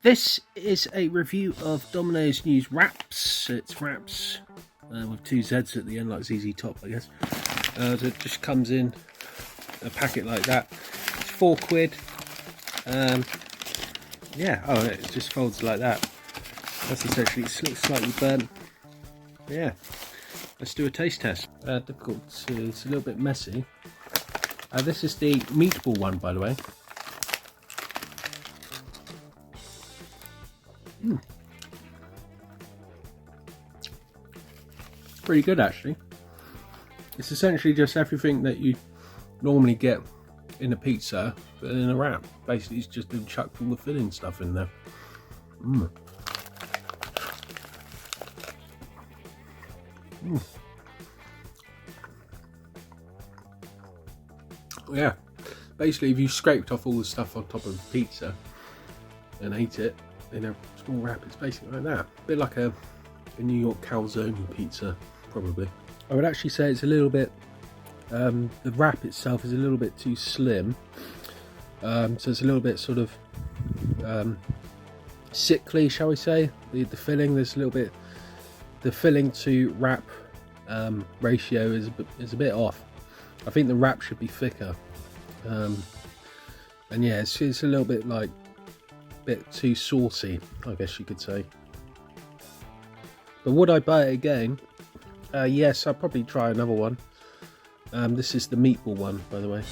This is a review of Domino's new Wrapzz. It's Wrapzz with two Z's at the end, like ZZ Top, I guess. So it just comes in a packet like that. It's £4. Yeah, oh, it just folds like that. That's essentially, it looks slightly burnt. Yeah, let's do a taste test. Difficult to, it's a little bit messy. This is the meatball one, by the way. Pretty good, actually. It's essentially just everything that you normally get in a pizza, but in a wrap. Basically, it's just been chucked all the filling stuff in there. Yeah, basically, if you scraped off all the stuff on top of the pizza and ate it in a small wrap, it's basically like that. A bit like a New York calzone pizza, probably. I would actually say it's a little bit, the wrap itself is a little bit too slim. So it's a little bit sort of sickly, shall we say. The filling, there's a little bit, the filling to wrap ratio is a bit off. I think the wrap should be thicker. And yeah, it's a little bit like, bit too saucy, I guess you could say. But would I buy it again? Yes, I'll probably try another one. This is the meatball one, by the way.